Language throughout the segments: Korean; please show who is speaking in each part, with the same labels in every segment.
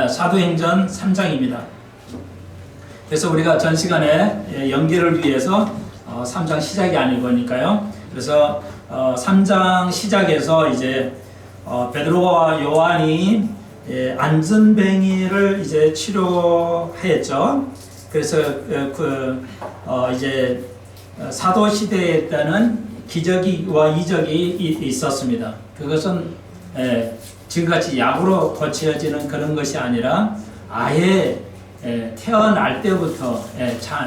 Speaker 1: 사도행전 3장입니다. 그래서 우리가 전 시간에 연기를 위해서 3장 시작이 아니니까요. 그래서 3장 시작에서 이제 베드로와 요한이 안전뱅이를 이제 치료했죠. 그래서 이제 사도 시대에 때는 기적과 이적이 있었습니다. 그것은 지금같이 약으로 고쳐지는 그런 것이 아니라 아예 태어날 때부터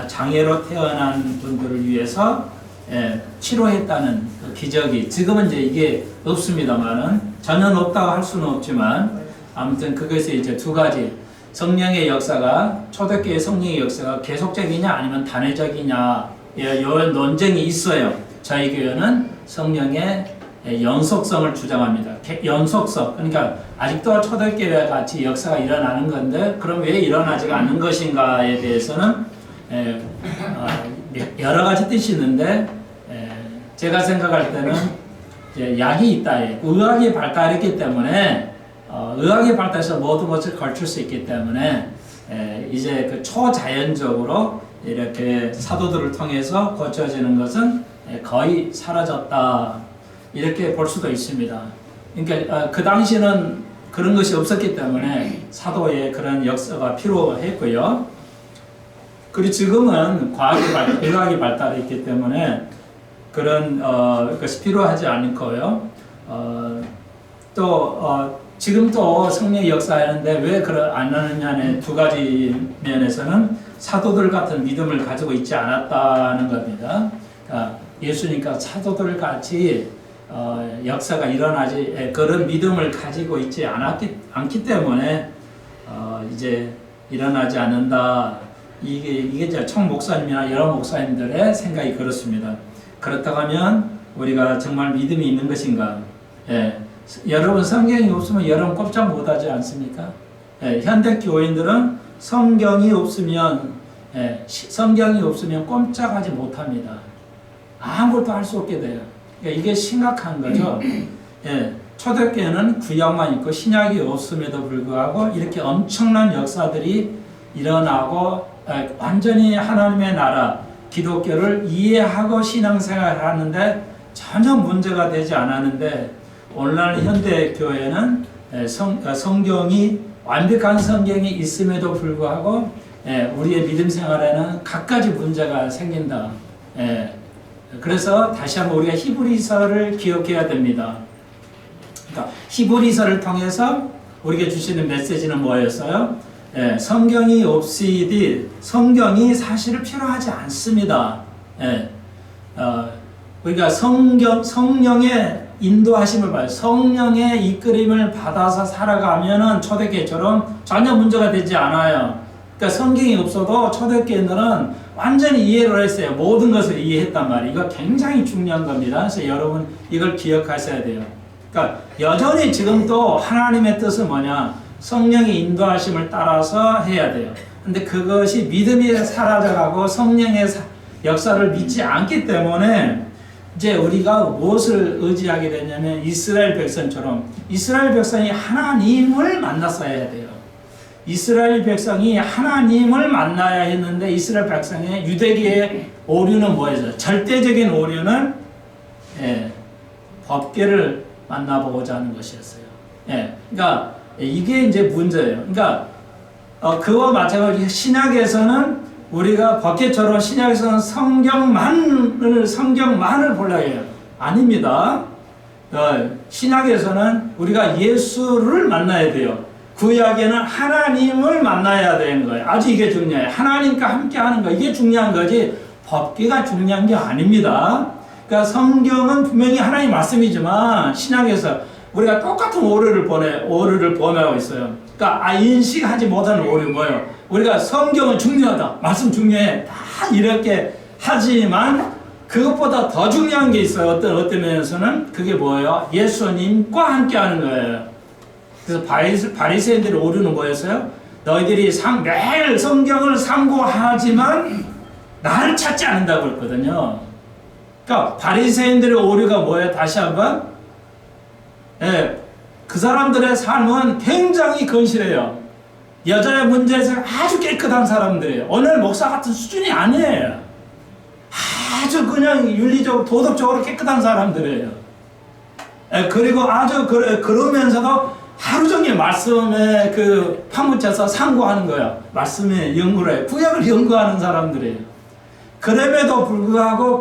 Speaker 1: 장애로 태어난 분들을 위해서 치료했다는 그 기적이, 지금은 이제 이게 없습니다만은, 전혀 없다고 할 수는 없지만 아무튼 그것이 이제 두 가지, 성령의 역사가, 초대교회 성령의 역사가 계속적이냐 아니면 단회적이냐 요 논쟁이 있어요. 저희 교회는 성령의 연속성을 주장합니다. 연속성, 그러니까 아직도 초대교회와 같이 역사가 일어나는 건데 그럼 왜 일어나지가 않는 것인가에 대해서는 여러 가지 뜻이 있는데, 제가 생각할 때는 약이 있다, 의학이 발달했기 때문에 의학이 발달해서 모든 것을 걸칠 수 있기 때문에 이제 그 초자연적으로 이렇게 사도들을 통해서 고쳐지는 것은 거의 사라졌다, 이렇게 볼 수도 있습니다. 그러니까 그 당시에는 그런 것이 없었기 때문에 사도의 그런 역사가 필요했고요. 그리고 지금은 의학이 발달했기 때문에 그런 것이 필요하지 않고요. 또 지금도 성령의 역사하는데 왜 안 하느냐는 두 가지 면에서는 사도들 같은 믿음을 가지고 있지 않았다는 겁니다. 예수님과 사도들 같이 역사가 일어나지, 그런 믿음을 가지고 있지 않기 때문에 이제 일어나지 않는다. 이게 이제 총 목사님이나 여러 목사님들의 생각이 그렇습니다. 그렇다고 하면 우리가 정말 믿음이 있는 것인가? 여러분, 성경이 없으면 여러분 꼼짝 못하지 않습니까? 현대 교인들은 성경이 없으면 꼼짝하지 못합니다. 아무것도 할 수 없게 돼요. 이게 심각한 거죠. 초대교회는 구약만 있고 신약이 없음에도 불구하고 이렇게 엄청난 역사들이 일어나고 완전히 하나님의 나라, 기독교를 이해하고 신앙생활을 하는데 전혀 문제가 되지 않았는데, 오늘날 현대 교회는 성경이, 완벽한 성경이 있음에도 불구하고 우리의 믿음 생활에는 갖가지 문제가 생긴다. 그래서 다시 한번 우리가 히브리서를 기억해야 됩니다. 그러니까 히브리서를 통해서 우리에게 주시는 메시지는 뭐였어요? 성경이 없이도 성경이 사실은 필요하지 않습니다. 우리가 성령의 인도하심을 받아요. 성령의 이끌림을 받아서 살아가면은 초대교회처럼 전혀 문제가 되지 않아요. 그러니까 성경이 없어도 초대교회들은 완전히 이해를 했어요. 모든 것을 이해했단 말이에요. 이거 굉장히 중요한 겁니다. 그래서 여러분 이걸 기억하셔야 돼요. 그러니까 여전히 지금도 하나님의 뜻은 뭐냐? 성령의 인도하심을 따라서 해야 돼요. 근데 그것이 믿음이 사라져가고 성령의 역사를 믿지 않기 때문에 이제 우리가 무엇을 의지하게 되냐면, 이스라엘 백성처럼 이스라엘 백성이 하나님을 만났어야 해야 돼요. 이스라엘 백성이 하나님을 만나야 했는데, 이스라엘 백성의 유대계의 오류는 뭐였어요? 절대적인 오류는 법계를 만나보고자 하는 것이었어요. 그러니까 이게 이제 문제예요. 그러니까 그와 마찬가지로 신약에서는 우리가 법계처럼 신약에서는 성경만을 보려고 해요. 아닙니다. 신약에서는 우리가 예수를 만나야 돼요. 구약에는 하나님을 만나야 되는 거예요. 아주 이게 중요해요. 하나님과 함께 하는 거, 이게 중요한 거지 법계가 중요한 게 아닙니다. 그러니까 성경은 분명히 하나님 말씀이지만 신약에서 우리가 똑같은 오류를 범하고 있어요. 그러니까 인식하지 못하는 오류 뭐예요? 우리가 성경은 중요하다, 말씀 중요해, 다 이렇게 하지만 그것보다 더 중요한 게 있어요. 어떤 면에서는 그게 뭐예요? 예수님과 함께 하는 거예요. 그래서 바리새인들의 오류는 뭐였어요? 너희들이 매일 성경을 상고하지만 나를 찾지 않는다고 그랬거든요. 그러니까 바리새인들의 오류가 뭐예요? 다시 한번 그 사람들의 삶은 굉장히 건실해요. 여자의 문제에서 아주 깨끗한 사람들이에요. 오늘 목사 같은 수준이 아니에요. 아주 그냥 윤리적으로 도덕적으로 깨끗한 사람들이에요. 그리고 아주 그러면서도 하루 종일 말씀에 파묻혀서 상고하는 거예요. 말씀에 연구를 해요. 구약을 연구하는 사람들이에요. 그럼에도 불구하고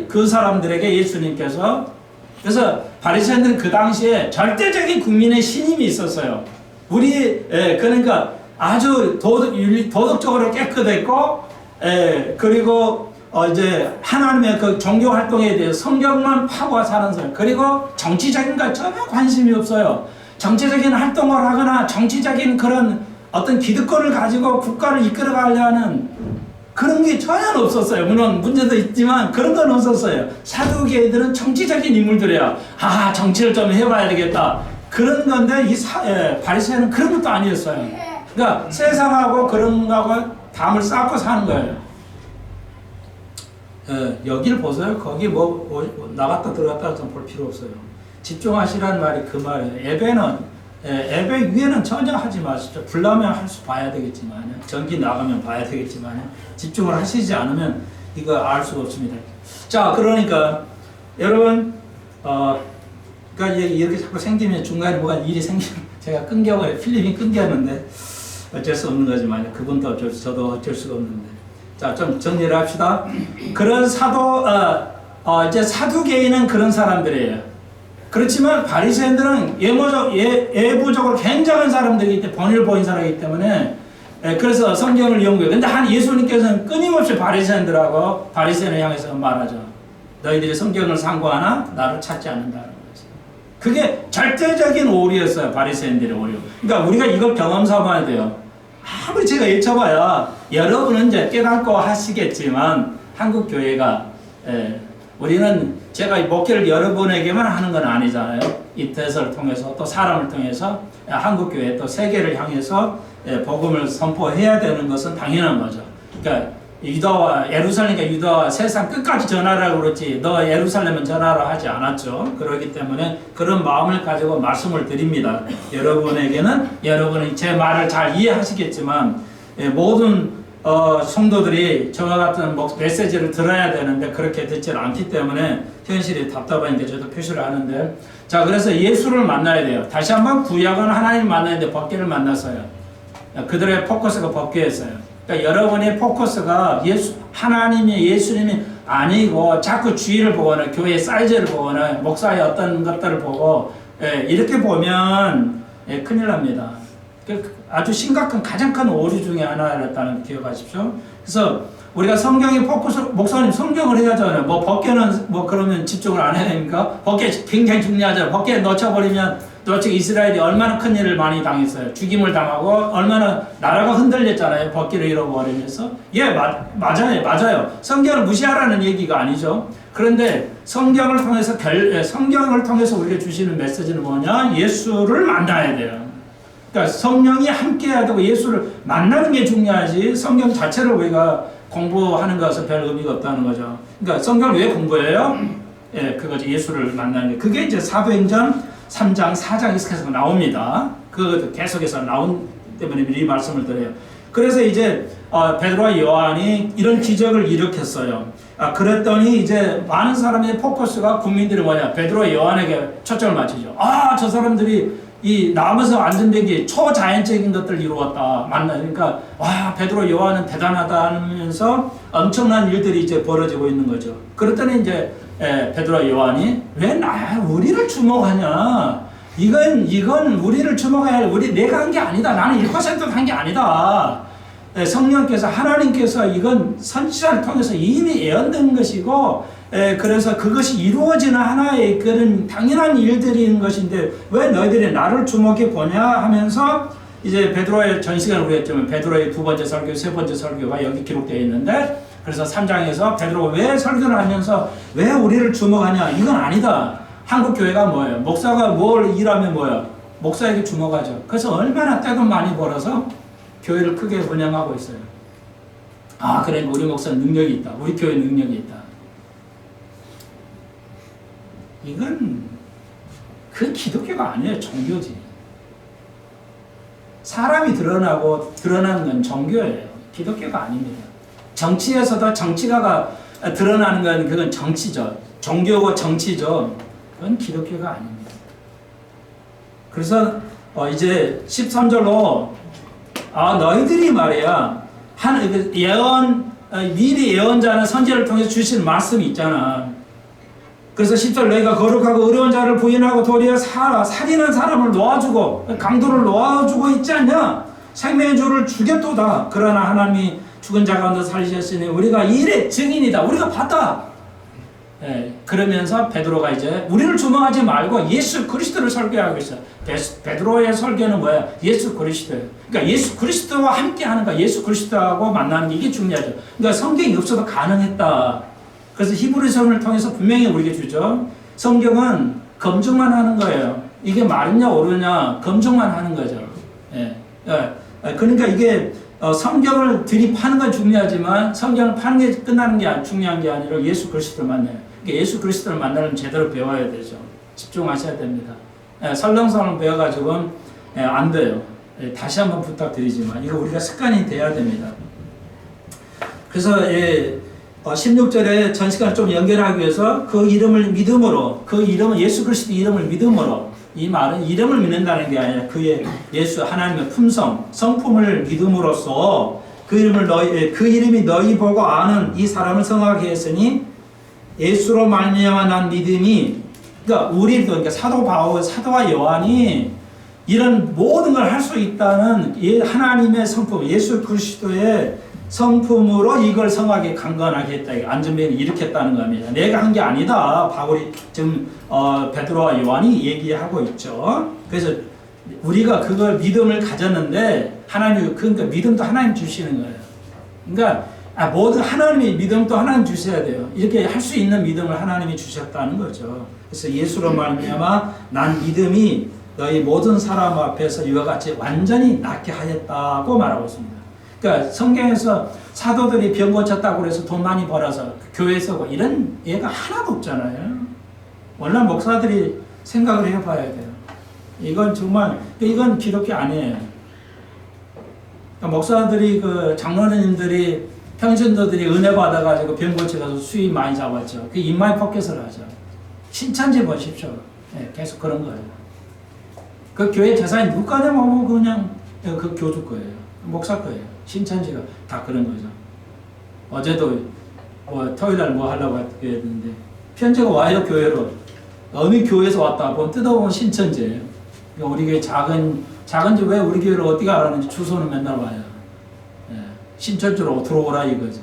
Speaker 1: 그 사람들에게 예수님께서, 그래서 바리새인들은 그 당시에 절대적인 국민의 신임이 있었어요. 그러니까 아주 도덕적으로 깨끗했고, 그리고 이제 하나님의 그 종교 활동에 대해 성경만 파고 사는 사람. 그리고 정치적인 것 전혀 관심이 없어요. 정치적인 활동을 하거나 정치적인 그런 어떤 기득권을 가지고 국가를 이끌어가려는 그런 게 전혀 없었어요. 물론 문제도 있지만 그런 건 없었어요. 사두개인들은 정치적인 인물들이에요. 정치를 좀 해봐야 되겠다. 그런 건데 바리새인은 그런 것도 아니었어요. 그러니까 세상하고 그런 거하고 담을 쌓고 사는 거예요. 여기를 보세요. 거기 나갔다 들어갔다 좀 볼 필요 없어요. 집중하시라는 말이 그 말이에요. 예배 위에는 전혀 하지 마십시오. 불나면 할 수 봐야 되겠지만, 전기 나가면 봐야 되겠지만, 집중을 하시지 않으면 이거 알 수가 없습니다. 자, 그러니까 여러분, 그러니까 이렇게 자꾸 생기면 중간에 뭐가 일이 생기면 제가 끊겨버려요. 필름이 끊겼는데 어쩔 수 없는 거지만 그분도 저도 어쩔 수가 없는데. 자, 좀 정리를 합시다. 그런 이제 사두개인은 그런 사람들이에요. 그렇지만 바리새인들은 예부적으로 굉장한 사람들이기 때문에, 본의를 보인 사람이기 때문에, 그래서 성경을 연구해요. 근데 예수님께서는 끊임없이 바리새인을 향해서 말하죠. 너희들이 성경을 상고하나 나를 찾지 않는다는 거죠. 그게 절대적인 오류였어요. 바리새인들의 오류. 그러니까 우리가 이걸 경험 삼아야 돼요. 아무리 제가 여쭤봐야 여러분은 이제 깨닫고 하시겠지만, 한국 교회가 우리는 제가 목회를 여러분에게만 하는 건 아니잖아요. 이태서를 통해서 또 사람을 통해서 한국교회 또 세계를 향해서 복음을 선포해야 되는 것은 당연한 거죠. 그러니까 유다와 세상 끝까지 전하라고 그랬지 너 예루살렘은 전하라 하지 않았죠. 그렇기 때문에 그런 마음을 가지고 말씀을 드립니다. 여러분이 제 말을 잘 이해하시겠지만 모든 성도들이 저와 같은 메시지를 들어야 되는데 그렇게 듣지 않기 때문에 현실이 답답하니까 저도 표시를 하는데, 자, 그래서 예수를 만나야 돼요. 다시 한번 구약은 하나님 만나야 돼. 법궤를 만났어요. 그들의 포커스가 법궤였어요. 그러니까 여러분의 포커스가 예수님이 아니고 자꾸 주의를 보거나 교회의 사이즈를 보거나 목사의 어떤 것들을 보고 이렇게 보면 큰일 납니다. 아주 심각한 가장 큰 오류 중에 하나였다는 기억하십시오. 그래서 우리가 성경의 목사님 성경을 해야 하잖아요. 법궤는 그러면 집중을 안 해야 됩니까? 법궤 굉장히 중요하죠. 법궤 놓쳐버리면 도대체 이스라엘이 얼마나 큰 일을 많이 당했어요. 죽임을 당하고 얼마나 나라가 흔들렸잖아요. 법궤를 잃어버리면서. 맞아요. 성경을 무시하라는 얘기가 아니죠. 그런데 성경을 통해서 우리가 주시는 메시지는 뭐냐? 예수를 만나야 돼요. 그러니까 성령이 함께해야 되고 예수를 만나는 게 중요하지 성경 자체를 우리가 공부하는 것은 별 의미가 없다는 거죠. 그러니까 성경을 왜 공부해요? 그거지. 예수를 만나는 게. 그게 이제 사도행전 3장, 4장 계속 나옵니다. 그것도 계속해서 나온 때문에 미리 말씀을 드려요. 그래서 이제 베드로와 요한이 이런 기적을 일으켰어요. 그랬더니 이제 많은 사람의 포커스가 국민들이 뭐냐? 베드로와 요한에게 초점을 맞추죠. 저 사람들이 이 남에서 안전되기 초자연적인 것들을 이루었다. 그러니까 베드로 요한은 대단하다 하면서 엄청난 일들이 이제 벌어지고 있는 거죠. 그랬더니 이제 베드로 요한이 왜 우리를 주목하냐? 이건 우리를 주목해야 내가 한 게 아니다. 나는 1%도 한 게 아니다. 성령께서 하나님께서 이건 선지자를 통해서 이미 예언된 것이고 그래서 그것이 이루어지는 하나의 그런 당연한 일들인 것인데 왜 너희들이 나를 주목해 보냐 하면서 이제 베드로의 전 시간에 우리가 했지만 베드로의 두 번째 설교, 세 번째 설교가 여기 기록되어 있는데 그래서 3장에서 베드로가 왜 설교를 하면서 왜 우리를 주목하냐? 이건 아니다. 한국 교회가 뭐예요? 목사가 뭘 일하면 뭐예요? 목사에게 주목하죠. 그래서 얼마나 떼돈 많이 벌어서 교회를 크게 운영하고 있어요. 그러니까 우리 목사는 능력이 있다. 우리 교회 능력이 있다. 이건 그 기독교가 아니에요. 종교지. 사람이 드러나는 건 종교예요. 기독교가 아닙니다. 정치에서도 정치가가 드러나는 건 그건 정치죠. 종교고 정치죠. 그건 기독교가 아닙니다. 그래서 이제 13절로 너희들이 말이야 미리 예언자는 선지자를 통해서 주신 말씀이 있잖아. 그래서 10절 너희가 거룩하고 의로운 자를 부인하고 도리어 살인한 사람을 놓아주고 강도를 놓아주고 있지 않냐? 생명의 주를 주겠도다. 그러나 하나님이 죽은 자 가운데 살리셨으니 우리가 일의 증인이다. 우리가 봤다. 그러면서 베드로가 이제 우리를 주목하지 말고 예수 그리스도를 설교하고 있어요. 베드로의 설교는 뭐야? 예수 그리스도예요. 그러니까 예수 그리스도와 함께 하는 거, 예수 그리스도하고 만나는 게 이게 중요하죠. 그러니까 성경이 없어도 가능했다. 그래서 히브리서를 통해서 분명히 우리에게 주죠. 성경은 검증만 하는 거예요. 이게 맞냐 옳으냐 검증만 하는 거죠. 그러니까 이게 성경을 드립하는 건 중요하지만 성경을 파는 게 끝나는 게 중요한 게 아니라 예수 그리스도를 만나요. 그러니까 예수 그리스도를 만나려면 제대로 배워야 되죠. 집중하셔야 됩니다. 설렁설렁 배워가지고는 안 돼요. 다시 한번 부탁드리지만 이거 우리가 습관이 돼야 됩니다. 그래서 16절에 전 시간을 좀 연결하기 위해서 그 이름을 믿음으로, 그 이름은 예수 그리스도 이름을 믿음으로, 이 말은 이름을 믿는다는 게 아니라 그의 예수 하나님의 품성, 성품을 믿음으로써 그 이름이 너희 보고 아는 이 사람을 성하게 했으니 예수로 말미암아 난 믿음이, 그러니까 우리도, 그러니까 사도 바울, 사도와 요한이 이런 모든 걸 할 수 있다는 하나님의 성품, 예수 그리스도의 성품으로 이걸 성하게 강건하게 했다. 안전벨을 일으켰다는 겁니다. 내가 한 게 아니다. 바울이 지금 베드로와 요한이 얘기하고 있죠. 그래서 우리가 그걸 믿음을 가졌는데 그러니까 믿음도 하나님 주시는 거예요. 그러니까 모든 하나님이 믿음도 하나님 주셔야 돼요. 이렇게 할 수 있는 믿음을 하나님이 주셨다는 거죠. 그래서 예수로 말미암아 난 믿음이 너희 모든 사람 앞에서 이와 같이 완전히 낫게 하였다고 말하고 있습니다. 그러니까 성경에서 사도들이 병 고쳤다고 그래서 돈 많이 벌어서 교회 서고 이런 예가 하나도 없잖아요. 원래 목사들이 생각을 해봐야 돼요. 이건 정말 이건 기독교 아니에요. 그러니까 목사들이 장로님들이 평신도들이 은혜 받아가지고 병 고쳐가서 수입 많이 잡았죠. 그 입마이 포켓을 하죠. 신천지 보십시오. 계속 그런 거예요. 그 교회 재산이 누가 되면 그냥 그 교주 거예요. 목사 거예요. 신천지가 다 그런 거죠. 어제도 토요일날 하려고 했는데 편지가 와요. 교회로. 어느 교회에서 왔다 보면 뜯어보면 신천지예요. 그러니까 우리 교회 작은지 왜 우리 교회를 어떻게 알았는지 주소는 맨날 와요. 신천지로 들어오라 이거죠.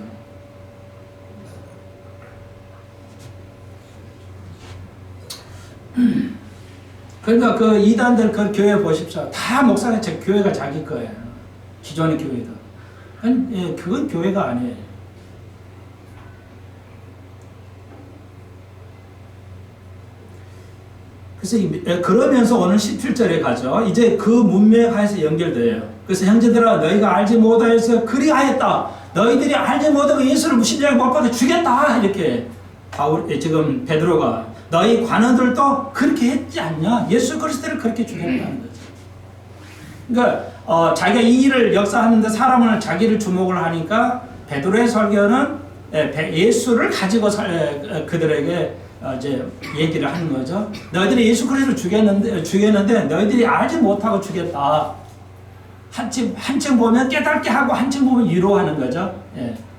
Speaker 1: 그러니까 그 이단들 그 교회 보십시오. 다 목사가 교회가 자기 거예요. 기존의 교회도. 그건 교회가 아니에요. 그래서 그러면서 오늘 17절에 가죠. 이제 그 문맥 하에서 연결돼요. 그래서 형제들아 너희가 알지 못하여서 그리하였다. 너희들이 알지 못하고 예수를 무신자에 못 박아 죽였다. 이렇게 지금 베드로가 너희 관원들도 그렇게 했지 않냐? 예수 그리스도를 그렇게 죽였다는 거죠. 그러니까 자기가 이 일을 역사하는데 사람을 자기를 주목을 하니까 베드로의 설교는 예수를 가지고 그들에게 이제 얘기를 하는 거죠. 너희들이 예수 그리스도를 죽였는데 너희들이 알지 못하고 죽였다. 한층 보면 깨닫게 하고 한층 보면 위로하는 거죠.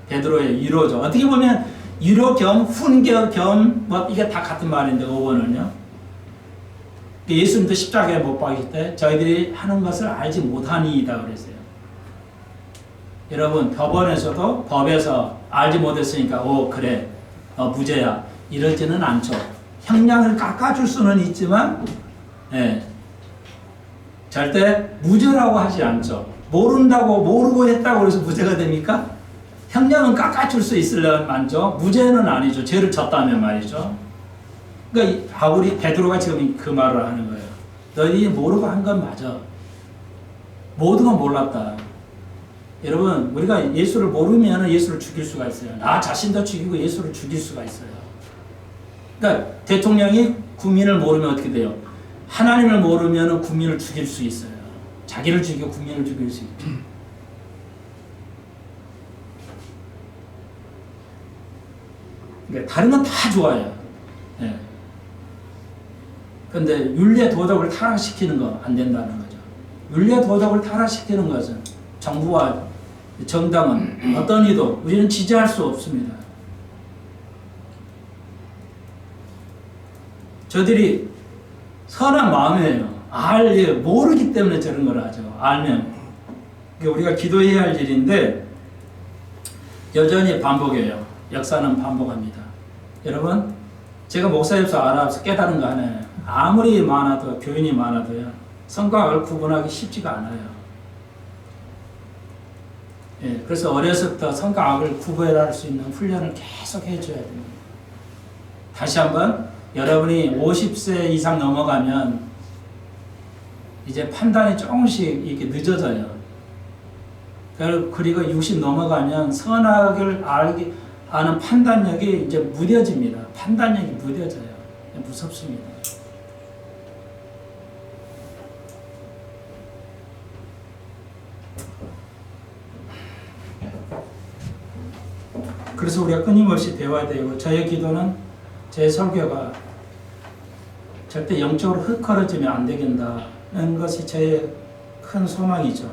Speaker 1: 베드로의 위로죠. 어떻게 보면 위로 겸 훈계 겸 이게 다 같은 말인데 5번은요. 예수님도 십자가에 못 박으실 때 저희들이 하는 것을 알지 못하니이다 그랬어요. 여러분 법원에서도 법에서 알지 못했으니까 그래 무죄야 이러지는 않죠. 형량을 깎아줄 수는 있지만 절대 무죄라고 하지 않죠. 모르고 했다고 해서 무죄가 됩니까? 형량은 깎아줄 수 있으려면 많죠. 무죄는 아니죠. 죄를 졌다면 말이죠. 그러니까 베드로가 지금 그 말을 하는 거예요. 너희들이 모르고 한 건 맞아. 모든 건 몰랐다. 여러분 우리가 예수를 모르면 예수를 죽일 수가 있어요. 나 자신도 죽이고 예수를 죽일 수가 있어요. 그러니까 대통령이 국민을 모르면 어떻게 돼요? 하나님을 모르면 국민을 죽일 수 있어요. 자기를 죽이고 국민을 죽일 수 있죠. 그러니까 다른 건 다 좋아요. 예. 근데 윤리의 도덕을 타락시키는 거 안 된다는 거죠. 윤리의 도덕을 타락시키는 것은 정부와 정당은 어떤 이도 우리는 지지할 수 없습니다. 저들이 선한 마음이에요. 모르기 때문에 저런 걸 하죠. 알면. 우리가 기도해야 할 일인데 여전히 반복해요. 역사는 반복합니다. 여러분, 제가 목사로서 알아서 깨달은 거 하나예요. 아무리 많아도, 교인이 많아도요, 선과 악을 구분하기 쉽지가 않아요. 예, 그래서 어려서부터 선과 악을 구별할 수 있는 훈련을 계속 해줘야 됩니다. 다시 한번, 여러분이 50세 이상 넘어가면 이제 판단이 조금씩 이렇게 늦어져요. 그리고 60 넘어가면 선악을 아는 판단력이 이제 무뎌집니다. 판단력이 무뎌져요. 무섭습니다. 그래서 우리가 끊임없이 배워야 되고, 저의 기도는, 제 설교가 절대 영적으로 흙거려지면 안 되겠다는 것이 제 큰 소망이죠.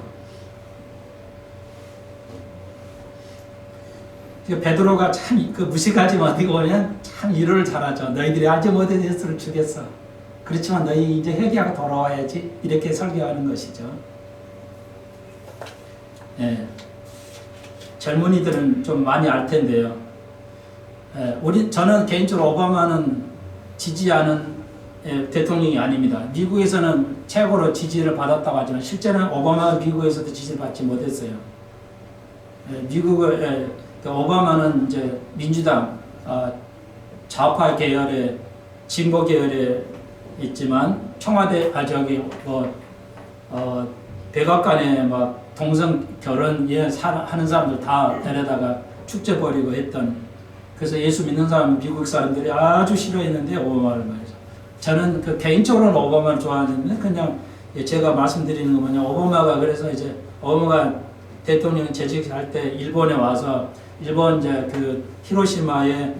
Speaker 1: 베드로가 참 무식하지만 어디 보면 참 위로를 잘하죠. 너희들이 알지 못한 예수를 주겠어. 그렇지만 너희 이제 회개하고 돌아와야지. 이렇게 설교하는 것이죠. 예. 젊은이들은 좀 많이 알 텐데요. 예. 저는 개인적으로 오바마는 지지하는 대통령이 아닙니다. 미국에서는 최고로 지지를 받았다고 하지만 실제는 오바마가 미국에서도 지지를 받지 못했어요. 미국의 오바마는 이제 민주당 좌파 계열의 진보 계열에 있지만 청와대 백악관에 막 동성 결혼 하는 사람들 다 데려다가 축제 벌이고 했던, 그래서 예수 믿는 사람 미국 사람들이 아주 싫어했는데 오바마를 말이죠. 저는 개인적으로는 오바마를 좋아하는데 그냥 제가 말씀드리는 거 뭐냐, 오바마가 그래서 이제 오바마가 대통령 재직할 때 일본에 와서 일본 이제 히로시마의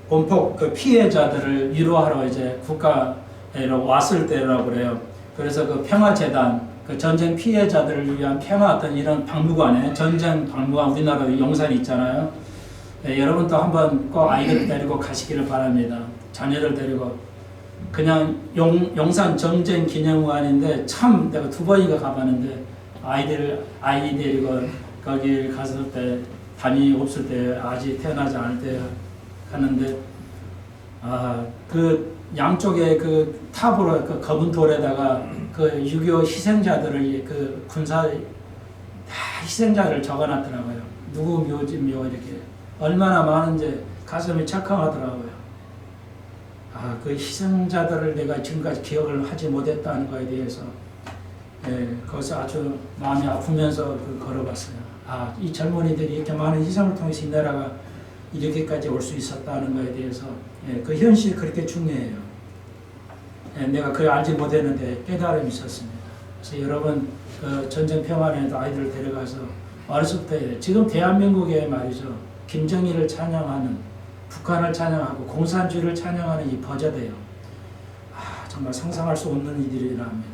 Speaker 1: 원폭 피해자들을 위로하러 이제 국가에 왔을 때라고 그래요. 그래서 평화재단, 전쟁 피해자들을 위한 평화 어떤 이런 박물관에, 전쟁 박물관, 우리나라 용산이 있잖아요. 여러분도 한번 꼭 아이들 데리고 가시기를 바랍니다. 자녀들 데리고. 그냥 용산 전쟁 기념관인데 참 내가 2번인가 가봤는데 아이 데리고 거기 갔을 때, 담이 없을 때, 아직 태어나지 않을 때 갔는데, 양쪽에 탑으로 검은 돌에다가 6.25 희생자들을 군사 다 희생자를 적어놨더라고요. 누구 묘지 묘 이렇게 얼마나 많은지 가슴이 철컹하더라고요. 그 희생자들을 내가 지금까지 기억을 하지 못했다는 거에 대해서 거기서 아주 마음이 아프면서 걸어봤어요. 이 젊은이들이 이렇게 많은 희생을 통해서 이 나라가 이렇게까지 올 수 있었다는 거에 대해서 그 현실이 그렇게 중요해요. 내가 그걸 알지 못했는데 깨달음이 있었습니다. 그래서 여러분 전쟁 평화에도 아이들을 데려가서 어렸을 때, 지금 대한민국에 말이죠, 김정일을 찬양하는, 북한을 찬양하고 공산주의를 찬양하는 이 버저대요. 정말 상상할 수 없는 이들이라 합니다.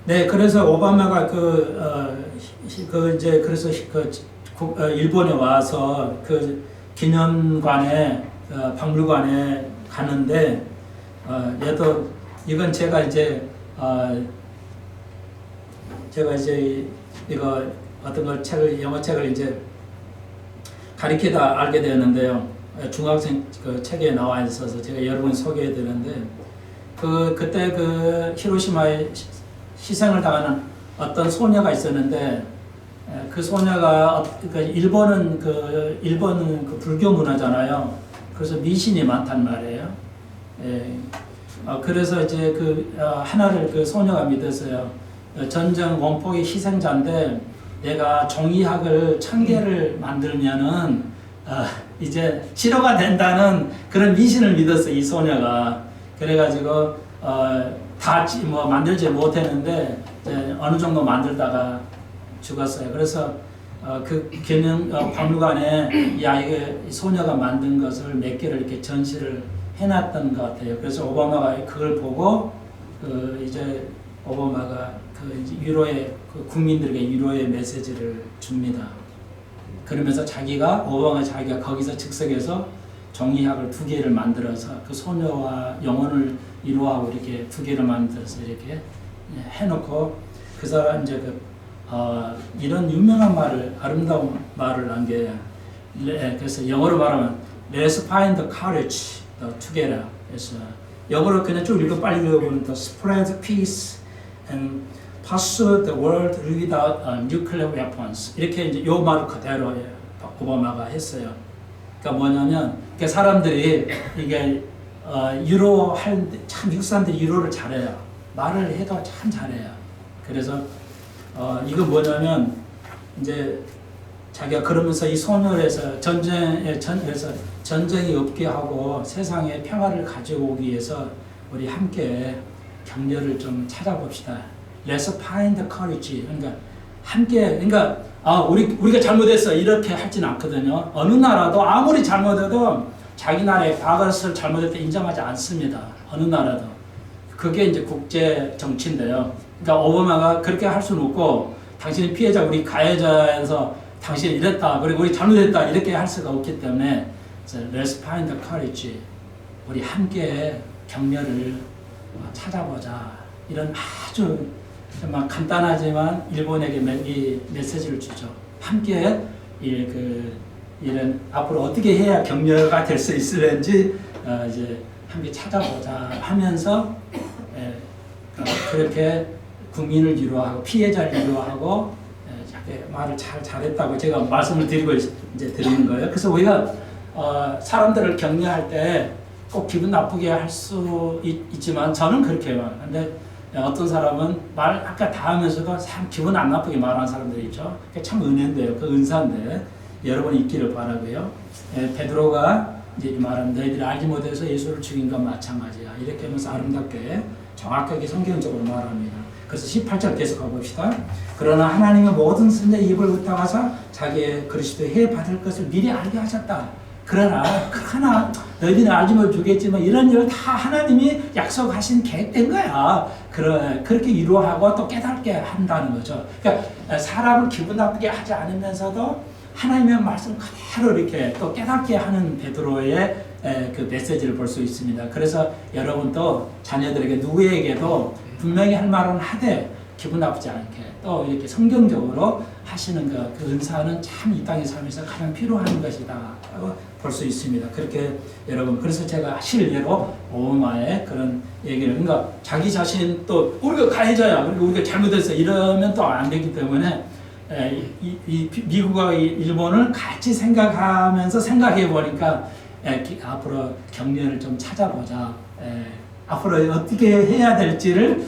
Speaker 1: 네, 그래서 오바마가 그래서 일본에 와서 기념관에, 박물관에 가는데, 얘도 이건 제가 이제 이거 어떤 걸 영어 책을 이제 가리키다 알게 되었는데요. 중학생 책에 나와 있어서 제가 여러 번 소개해 드렸는데, 그때 히로시마에 희생을 당하는 어떤 소녀가 있었는데, 그 소녀가 일본은 불교 문화잖아요. 그래서 미신이 많단 말이에요. 그래서 이제 하나를 소녀가 믿었어요. 전쟁 원폭의 희생자인데 내가 종이학을 1000개를 만들면은 이제 치료가 된다는 그런 미신을 믿었어 이 소녀가. 그래가지고 다 뭐 만들지 못했는데 이제 어느 정도 만들다가 죽었어요. 그래서 그 박물관에 이게 소녀가 만든 것을 몇 개를 이렇게 전시를 해놨던 것 같아요. 그래서 오바마가 그걸 보고 이제 오바마가 이제 위로의 국민들에게 위로의 메시지를 줍니다. 그러면서 자기가 거기서 즉석에서 종이학을 2개를 만들어서 그 소녀와 영혼을 위로하고 이렇게 2개를 만들어서 이렇게 해놓고 그 사람 이제 이런 유명한 말을 아름다운 말을 한 게 그래서 영어로 말하면 Let's find the courage together. 그래서 영어로 그냥 쭉 빨리 읽어보면 The spread peace and pursue the world without nuclear weapons. 이렇게 이제 요 말을 그대로 오바마가 했어요. 그러니까 뭐냐면 사람들이 이게 유로할 참 미국 사람들이 유로를 잘해요. 말을 해도 참 잘해요. 그래서 이거 뭐냐면 이제 자기가 그러면서 이 소멸에서 전쟁이 없게 하고 세상에 평화를 가져오기 위해서 우리 함께 격려를 좀 찾아봅시다. Let's find the courage. 그러니까 함께 우리가 잘못했어 이렇게 하진 않거든요. 어느 나라도 아무리 잘못해도 자기 나라의 과거를 잘못했다 인정하지 않습니다. 어느 나라도. 그게 이제 국제 정치인데요. 그러니까 오바마가 그렇게 할 수는 없고 당신이 피해자 우리 가해자에서 당신이 이랬다 그리고 우리 잘못했다 이렇게 할 수가 없기 때문에 Let's find the courage. 우리 함께 격려를 찾아보자. 이런 아주 정말 간단하지만 일본에게 이 메시지를 주죠. 함께 이런 앞으로 어떻게 해야 격려가 될 수 있을는지 이제 함께 찾아보자 하면서 그렇게 국민을 위로하고 피해자를 위로하고 말을 잘했다고 제가 말씀을 드리고 이제 드리는 거예요. 그래서 우리가 사람들을 격려할 때 꼭 기분 나쁘게 할 수 있지만 저는 그렇게 해요. 근데 어떤 사람은 말 아까 다 하면서도 참 기분 안 나쁘게 말하는 사람들이 있죠. 그게 참 은혜인데요. 그 은사인데 여러분이 있기를 바라고요. 베드로가 이제 말하는 너희들이 알지 못해서 예수를 죽인 것 마찬가지야. 이렇게 하면서 아름답게 정확하게 성경적으로 말합니다. 그래서 18절 계속 가봅시다. 그러나 하나님의 모든 선자의 입을 웃다가서 자기의 그리스도의 해 받을 것을 미리 알게 하셨다. 그러나 너희들이 알지 못하겠지만 이런 일을 다 하나님이 약속하신 계획된 거야. 그렇게 위로하고 또 깨닫게 한다는 거죠. 그러니까 사람을 기분 나쁘게 하지 않으면서도 하나님의 말씀 그대로 이렇게 또 깨닫게 하는 베드로의 그 메시지를 볼 수 있습니다. 그래서 여러분도 자녀들에게 누구에게도 분명히 할 말은 하되 기분 나쁘지 않게 또 이렇게 성경적으로 하시는 그 은사는 참 이 땅의 삶에서 가장 필요한 것이다 볼 수 있습니다. 그렇게 여러분 그래서 제가 실례로 오바마의 그런 얘기를 그러니까 자기 자신 또 우리가 가해자야 그리고 우리가 잘못했어 이러면 또 안 되기 때문에 미국과 일본을 같이 생각하면서 생각해 보니까 앞으로 격려를 좀 찾아보자. 앞으로 어떻게 해야 될지를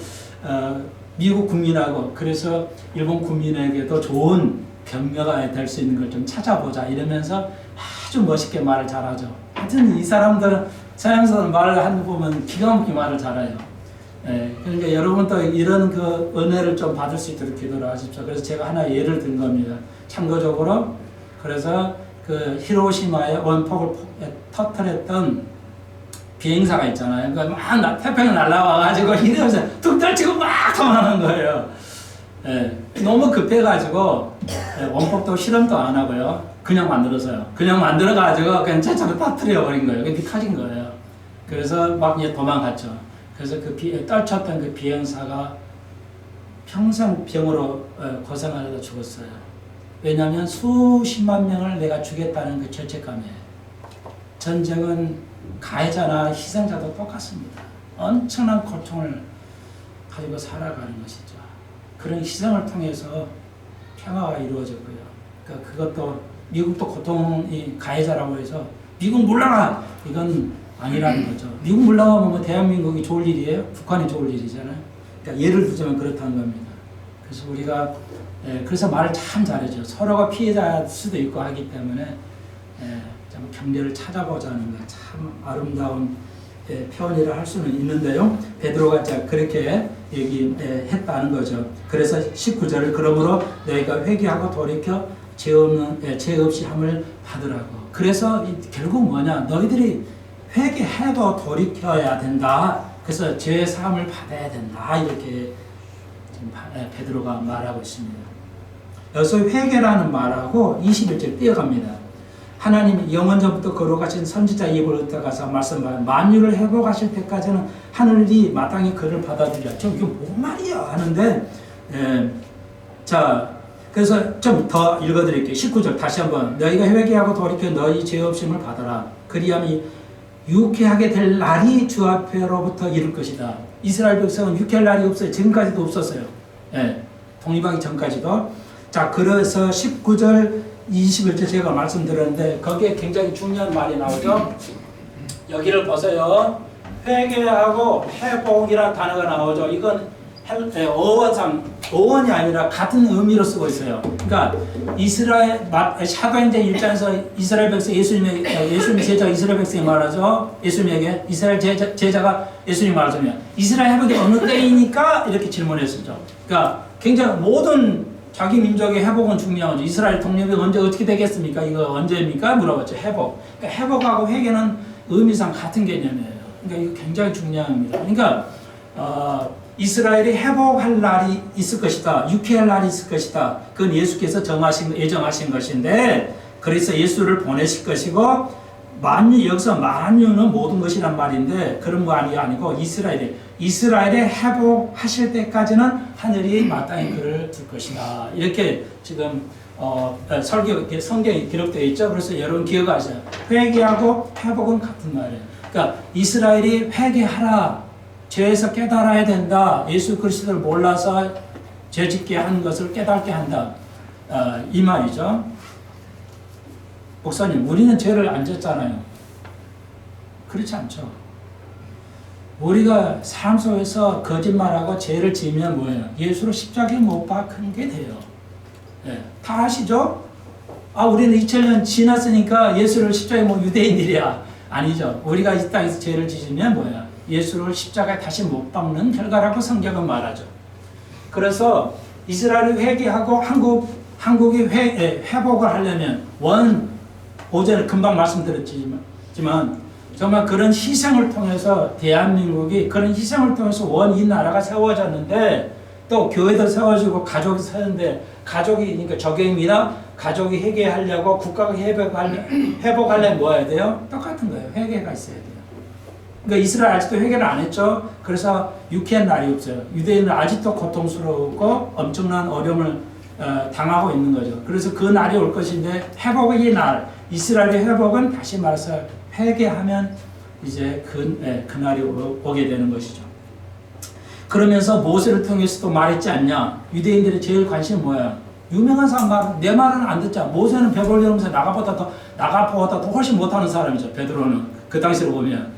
Speaker 1: 미국 국민하고 그래서 일본 국민에게도 좋은 격려가 될 수 있는 걸 좀 찾아보자 이러면서 아주 멋있게 말을 잘하죠. 하여튼 이 사람들은 서양 사람 말을 하는 거 보면 기가 막히게 말을 잘해요. 그러니까 여러분도 이런 그 은혜를 좀 받을 수 있도록 기도를 하십시오. 그래서 제가 하나 예를 든 겁니다. 참고적으로 그래서 그 히로시마의 원폭을 터뜨렸던 비행사가 있잖아요. 그러니까 막 태평양 날아와가지고 이러면서 툭 떨치고 막 도망하는 거예요. 너무 급해가지고 원폭도 실험도 안 하고요. 그냥 만들어서요. 그냥 만들어가지고 그냥 최초로 터뜨려 버린 거예요. 그게 터진 거예요. 그래서 막 이제 도망갔죠. 그래서 떨쳤던 그 비행사가 평생 병으로 고생하려다 죽었어요. 왜냐하면 수십만 명을 내가 죽였다는 그 죄책감이에요. 전쟁은 가해자나 희생자도 똑같습니다. 엄청난 고통을 가지고 살아가는 것이죠. 그런 희생을 통해서 평화가 이루어졌고요. 그러니까 그것도 미국도 고통이 가해자라고 해서 미국 물러가! 이건 아니라는 거죠. 미국 물러가면 뭐 대한민국이 좋을 일이에요? 북한이 좋을 일이잖아요. 그러니까 예를 들자면 그렇다는 겁니다. 그래서 우리가 그래서 말을 참 잘하죠. 서로가 피해자일 수도 있고 하기 때문에 좀 경계를 찾아보자는 거 참 아름다운 표현이라 할 수는 있는데요. 베드로가 그렇게 얘기했다는 거죠. 그래서 19절을 그러므로 너희가 회개하고 돌이켜 죄 없이 함을 받으라고. 그래서 결국 뭐냐, 너희들이 회개해도 돌이켜야 된다. 그래서 죄 사함을 받아야 된다. 이렇게 지금 베드로가 말하고 있습니다. 여기서 회개라는 말하고 21절 뛰어갑니다. 하나님이 영원전부터 거룩하신 선지자 입을 얻어가서 말씀하신 만유를 회복하실 때까지는 하늘이 마땅히 그를 받아들이라. 이게 뭔 말이야 하는데, 자, 그래서 좀 더 읽어드릴게요. 19절 다시 한번. 너희가 회개하고 돌이켜 너희 죄 없음을 받아라. 그리하면 유쾌하게 될 날이 주 앞에로부터 이룰 것이다. 이스라엘 백성은 유쾌할 날이 없어요. 지금까지도 없었어요. 독립하기 전까지도. 자, 그래서 19절 21절 제가 말씀드렸는데 거기에 굉장히 중요한 말이 나오죠. 여기를 보세요. 회개하고 회복이라는 단어가 나오죠. 이건 어원이 아니라 같은 의미로 쓰고 있어요. 그러니까 이스라엘 사도행전 1장에서 이스라엘 백성 예수님 제자 이스라엘 백성이 말하죠. 예수님에게 이스라엘 제자가 예수님 말하자면 이스라엘 회복이 어느 때이니까 이렇게 질문했었죠. 그러니까 굉장히 모든 자기 민족의 회복은 중요하죠. 이스라엘 독립이 언제 어떻게 되겠습니까? 이거 언제입니까? 물어봤죠. 회복. 그러니까 회복하고 회개는 의미상 같은 개념이에요. 그러니까 이거 굉장히 중요합니다. 그러니까 이스라엘이 회복할 날이 있을 것이다. 유쾌할 날이 있을 것이다. 그건 예수께서 예정하신 것인데 그래서 예수를 보내실 것이고 여기서 만유는 모든 것이란 말인데 그런 말이 아니고 이스라엘이 회복하실 때까지는 하늘이 마땅히 그를 둘 것이다. 이렇게 지금 성경에 기록되어 있죠. 그래서 여러분 기억하세요. 회개하고 회복은 같은 말이에요. 그러니까 이스라엘이 회개하라. 죄에서 깨달아야 된다. 예수 그리스도를 몰라서 죄짓게 한 것을 깨닫게 한다. 이 말이죠. 목사님, 우리는 죄를 안 졌잖아요. 그렇지 않죠. 우리가 삶 속에서 거짓말하고 죄를 지으면 뭐예요? 예수를 십자가에 못 박은 게 돼요. 다 아시죠? 우리는 2000년 지났으니까 예수를 십자가에 유대인들이야. 아니죠. 우리가 이 땅에서 죄를 지으면 뭐야? 예수를 십자가에 다시 못 박는 결과라고 성경은 말하죠. 그래서 이스라엘이 회개하고 한국이 회복을 하려면 오전에 금방 말씀드렸지만 정말 그런 희생을 통해서 대한민국이 그런 희생을 통해서 이 나라가 세워졌는데 또 교회도 세워지고 가족이 세웠는데 그러니까 적용이나 가족이 회개하려고 국가가 회복하려면 뭐 해야 돼요? 똑같은 거예요. 회개가 있어야 돼요. 그러니까 이스라엘 아직도 회개를 안 했죠. 그래서 유쾌한 날이 없어요. 유대인은 아직도 고통스럽고 엄청난 어려움을 당하고 있는 거죠. 그래서 그 날이 올 것인데 회복의 날, 이스라엘의 회복은 다시 말해서 회개하면 이제 그 날이 오게 되는 것이죠. 그러면서 모세를 통해서도 말했지 않냐? 유대인들의 제일 관심이 뭐야? 유명한 사람 내 말은 안 듣자. 모세는 벽을 열면서 나가보다 더 훨씬 못하는 사람이죠. 베드로는 그 당시로 보면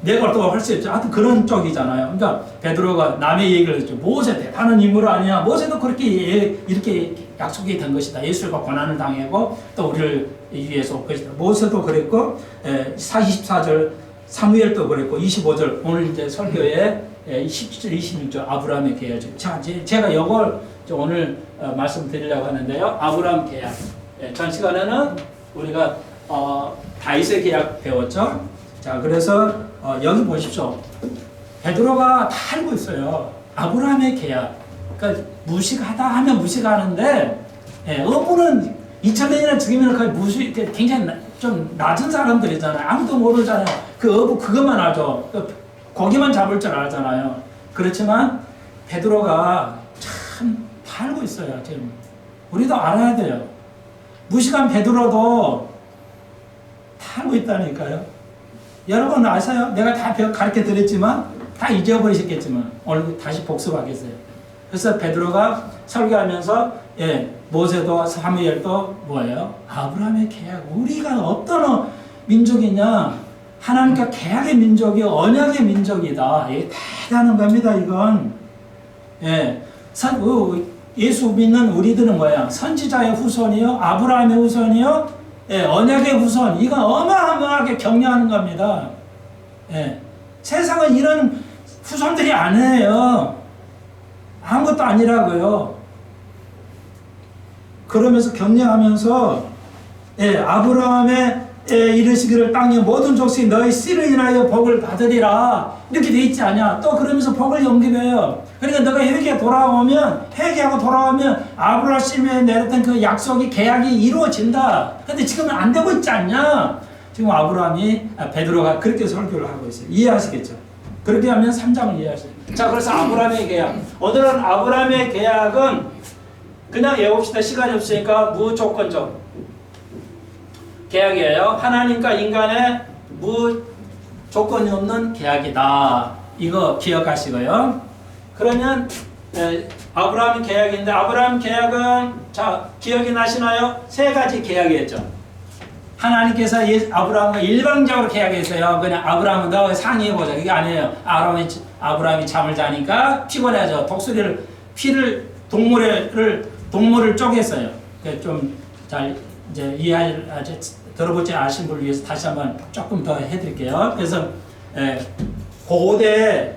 Speaker 1: 내가 또 할 수 있죠. 하여튼 그런 쪽이잖아요. 그러니까 베드로가 남의 얘기를 했죠. 모세 대단한 인물 아니야. 모세도 그렇게 이렇게 약속이 된 것이다. 예수가 고난을 당하고 또 우리를 위해서 올 것이다. 모세도 그랬고 24절 사무엘도 그랬고 25절 오늘 이제 설교에 17절 26절 아브라함의 계약이죠. 자, 제가 이걸 오늘 말씀드리려고 하는데요. 아브라함 계약. 전 시간에는 우리가 다윗의 계약 배웠죠. 자, 그래서 여기 보십시오. 베드로가 다 알고 있어요. 아브라함의 계약. 그러니까 무식하다 하면 무식하는데 어부는 2000년이나 지금은 거의 굉장히 좀 낮은 사람들이잖아요. 아무도 모르잖아요. 그 어부 그것만 알죠. 고기만 잡을 줄 알잖아요. 그렇지만 베드로가 참 다 알고 있어요. 지금 우리도 알아야 돼요. 무식한 베드로도 다 알고 있다니까요. 여러분 아세요? 내가 다 가르쳐 드렸지만 다 잊어버리셨겠지만 오늘 다시 복습하겠어요. 그래서 베드로가 설교하면서 모세도 사무엘도 뭐예요? 아브라함의 계약. 우리가 어떤 민족이냐? 하나님과 계약의 민족이 언약의 민족이다. 대단한 겁니다. 이건 예수 믿는 우리들은 뭐야? 선지자의 후손이요, 아브라함의 후손이요, 예, 언약의 후손, 이건 어마어마하게 격려하는 겁니다. 예, 세상은 이런 후손들이 아니에요. 아무것도 아니라고요. 그러면서 격려하면서 예, 아브라함의 이르시기를 땅의 모든 족속이 너희 씨를 인하여 복을 받으리라 이렇게 돼 있지 않냐. 또 그러면서 복을 연기해요. 그러니까 너가 회개하고 돌아오면 아브라함에 내렸던 그 약속이 계약이 이루어진다. 근데 지금은 안 되고 있지 않냐. 지금 베드로가 그렇게 설교를 하고 있어요. 이해하시겠죠? 그렇게 하면 3장을 이해하시죠. 자, 그래서 아브라함의 계약. 오늘은 아브라함의 계약은 그냥 외웁시다. 시간이 없으니까 무조건적 계약이에요. 하나님과 인간의 무조건이 없는 계약이다. 이거 기억하시고요. 그러면 아브라함 계약인데 아브라함 계약은 자 기억이 나시나요? 세 가지 계약이었죠. 하나님께서 아브라함과 일방적으로 계약했어요. 그냥 아브라함은 너 상의해보자. 이게 아니에요. 아브라함이 잠을 자니까 피곤해져. 동물을 쪼갰어요. 좀 잘 이제 들어보지 않으신 분을 위해서 다시 한번 조금 더 해드릴게요. 그래서 고대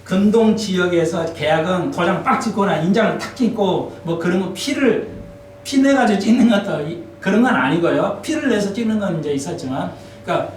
Speaker 1: 근동 지역에서 계약은 도장 빡 찍거나 인장을 탁 찍고 뭐 그런 거 피 내가지고 찍는 것도 그런 건 아니고요. 피를 내서 찍는 건 이제 있었지만, 그러니까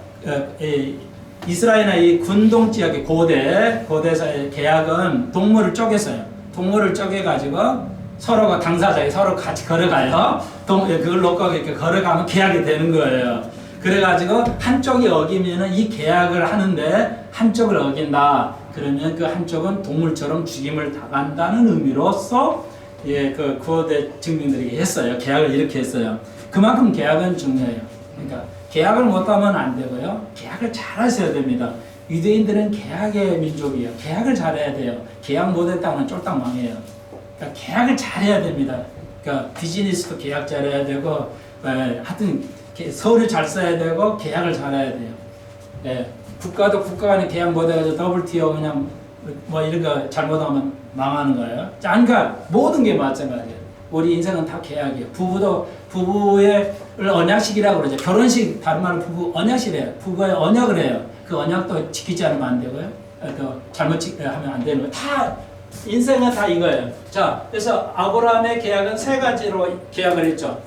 Speaker 1: 이스라엘이나 이 근동 지역의 고대에서의 계약은 동물을 쪼갰어요. 동물을 쪼개가지고 서로가 당사자에 서로 같이 걸어가요. 그걸 놓고 이렇게 걸어가면 계약이 되는 거예요. 그래가지고 한쪽이 어기면은 이 계약을 하는데 한쪽을 어긴다. 그러면 그 한쪽은 동물처럼 죽임을 당한다는 의미로서 그 고대 증민들이 했어요. 계약을 이렇게 했어요. 그만큼 계약은 중요해요. 그러니까 계약을 못하면 안 되고요. 계약을 잘 하셔야 됩니다. 유대인들은 계약의 민족이에요. 계약을 잘해야 돼요. 계약 못했다면 쫄딱 망해요. 그러니까 계약을 잘해야 됩니다. 그러니까 비즈니스도 계약 잘해야 되고, 하여튼 서류 잘 써야 되고 계약을 잘해야 돼요. 국가도 국가 간에 계약 못해가지고 WTO 그냥 뭐 이런 거 잘못하면 망하는 거예요. 그러니까 모든 게 마찬가지예요. 우리 인생은 다 계약이에요. 부부의 언약식이라고 그러죠. 결혼식 다른 말로 부부 언약식이에요. 부부의 언약을 해요. 그 언약도 지키지 않으면 안 되고요. 잘못 하면 안 되는 거예요. 다 인생은 다 이거예요. 자, 그래서 아브라함의 계약은 세 가지로 계약을 했죠.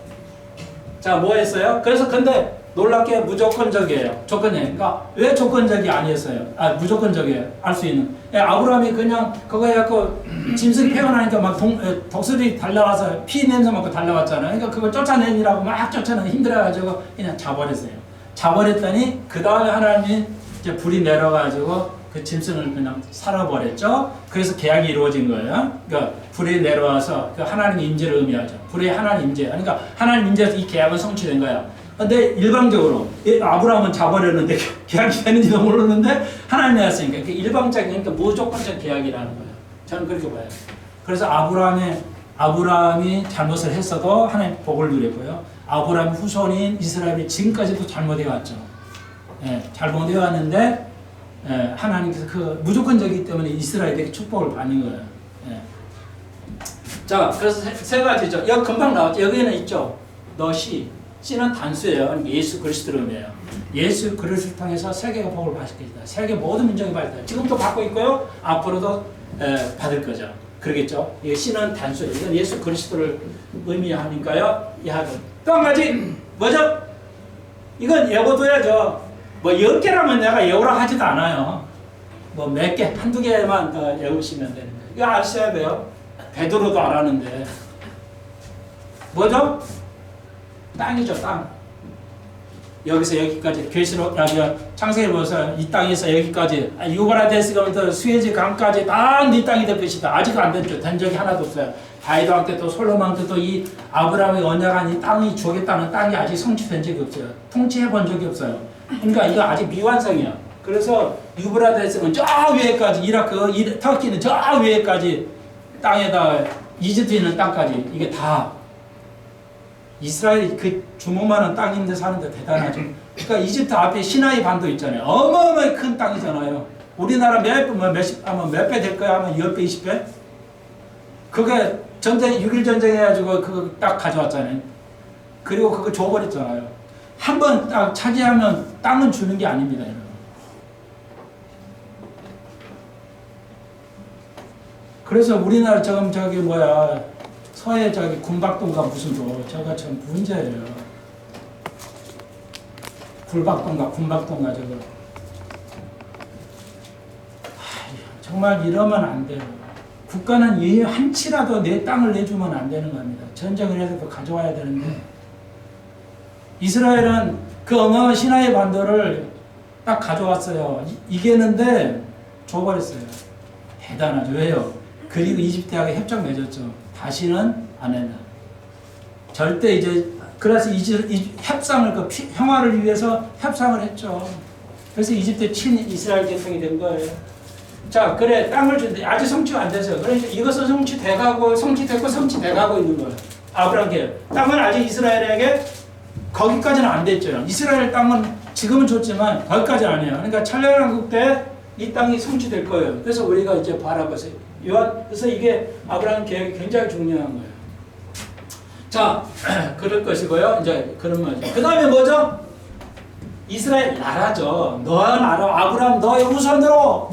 Speaker 1: 자, 뭐 했어요? 그래서 근데 놀랍게 무조건적이에요. 그러니까 왜 조건적이 아니었어요? 무조건적이에요. 알 수 있는. 아브라함이 그냥 그거 해갖고 짐승이 태어나니까 막 독수리 달려와서 피 냄새 맡고 달려왔잖아요. 그러니까 그걸 쫓아내느라고 막 쫓아내는 힘들어가지고 그냥 자버렸어요. 자버렸더니 그 다음에 하나님이 이제 불이 내려가지고 그 짐승을 그냥 살아버렸죠. 그래서 계약이 이루어진 거예요. 그러니까 불이 내려와서 그 하나님 임재를 의미하죠. 불의 하나님 임재. 그러니까 하나님 임재에서 이 계약은 성취된 거야. 근데 일방적으로 아브라함은 자버렸는데 계약이 되는지도 모르는데 하나님이 했으니까 일방적인 그러니까 무조건적 계약이라는 거예요. 저는 그렇게 봐요. 그래서 아브라함이 잘못을 했어도 하나님 복을 누렸고요. 아브라함 후손인 이스라엘이 지금까지도 잘못해 왔죠. 잘못해 왔는데 하나님께서 그 무조건적이기 때문에 이스라엘에게 축복을 받는 거예요. 자, 그래서 세 가지죠. 여기 금방 나왔죠. 여기는 있죠. 씨는 단수예요. 그러니까 예수 그리스도를 의미해요. 예수 그리스도를 통해서 세계가 복을 받을 것이다. 세계 모든 민족이 받을 것이다. 지금도 받고 있고요. 앞으로도 받을 거죠. 그러겠죠. 이 씨는 단수예요. 이건 예수 그리스도를 의미하니까요. 또 한 가지 뭐죠? 이건 예고둬야죠. 뭐 10개라면 내가 예고라 하지도 않아요. 뭐 몇 개, 한두 개만 더 외우시면 되는 거예요. 이거 아셔야 돼요. 베드로도 알았는데. 뭐죠? 땅이죠, 땅. 여기서 여기까지 계시록 창세기 보면서 이 땅에서 여기까지 유브라데스가부터 수에즈 강까지 다 네 땅이 될 것이다. 아직 안 됐죠. 된 적이 하나도 없어요. 다윗왕 때도 솔로몬 때도 이 아브라함의 언약한 이 땅이 주겠다는 땅이 아직 성취된 적이 없어요. 통치해 본 적이 없어요. 그러니까 이거 아직 미완성이야. 그래서 유브라데스는 저 위에까지 이라크, 터키는 저 위에까지 땅에다 이집트에 있는 땅까지 이게 다 이스라엘이 그 주먹만한 땅인데 사는데 대단하죠. 그러니까 이집트 앞에 시나이 반도 있잖아요. 어마어마하게 큰 땅이잖아요. 우리나라 몇 배 될 거야? 하면 10배, 20배? 그게 6.1 전쟁 해가지고 그거 딱 가져왔잖아요. 그리고 그거 줘버렸잖아요. 한 번 딱 차지하면 땅은 주는 게 아닙니다. 여러분. 그래서 우리나라 저기 뭐야 서해 저기 군박동가 무슨 저거 참 문제예요. 굴박동가 군박동가 저거. 정말 이러면 안 돼요. 국가는 이 한치라도 내 땅을 내주면 안 되는 겁니다. 전쟁을 해서 가져와야 되는데 이스라엘은 그 어마어마한 시나이 반도를 딱 가져왔어요. 이겼는데 줘버렸어요. 대단하죠. 왜요? 그리고 이집트하고 협정 맺었죠. 다시는 안 한다. 절대 이제 그래서 협상을 평화를 위해서 협상을 했죠. 그래서 이집트 친이스라엘 계통이 된 거예요. 자, 그래 땅을 준대. 아직 성취가 안 돼서 그러니까 이것은 성취돼가고 성취됐고 성취돼가고 있는 거예요. 아브라함 계획. 땅은 아직 이스라엘에게 거기까지는 안 됐죠. 이스라엘 땅은 지금은 줬지만 거기까지는 아니에요. 그러니까 천년왕국 때 이 땅이 성취될 거예요. 그래서 우리가 이제 바라보세요. 그래서 이게 아브라함 계획이 굉장히 중요한 거예요. 자, 그럴 것이고요. 이제 그런 거죠. 그 다음에 뭐죠? 이스라엘 나라죠. 너의 나라, 아브라함 너의 후손으로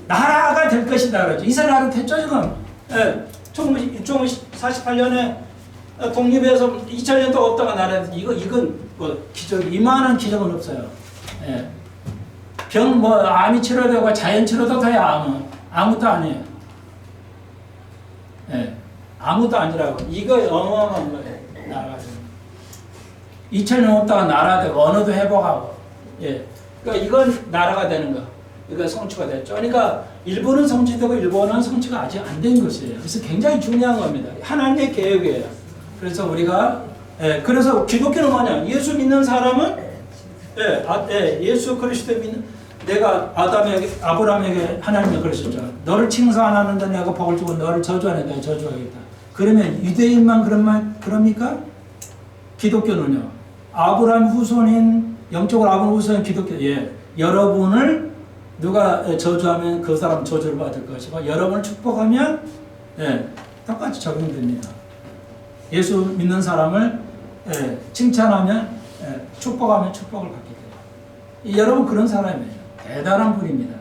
Speaker 1: 나라가 될 것이다. 그러죠. 이스라엘 나라 됐죠, 지금. 예. 1948년에 독립해서 2000년 동안 없다가 나라, 이건 뭐 기적, 이만한 기적은 없어요. 예. 암이 치료되고 자연 치료도 돼야 아무것도 아니에요. 예. 아무도 아니라고. 이거 어마어마한 거예요. 나라가. 2000년 없다가 나라 되고 언어도 회복하고. 예. 그러니까 이건 나라가 되는 거. 이거 성취가 됐죠. 그러니까 일본은 성취되고 일본은 성취가 아직 안 된 것이에요. 그래서 굉장히 중요한 겁니다. 하나님의 계획이에요. 그래서 우리가 그래서 기독교는 뭐냐? 예수 믿는 사람은 예수 그리스도 믿는 내가 아브라함에게 하나님이 그러셨죠. 너를 칭송하는데 내가 복을 주고 너를 저주하는 내가 저주하겠다. 그러면 유대인만 그럽니까? 기독교는요. 아브라함 후손인 영적으로 아브라함 후손인 기독교. 예. 여러분을 누가 저주하면 그 사람 저주를 받을 것이고 여러분을 축복하면 똑같이 적용됩니다. 예수 믿는 사람을 칭찬하면 축복하면 축복을 받게 돼요. 여러분 그런 사람이에요. 대단한 분입니다.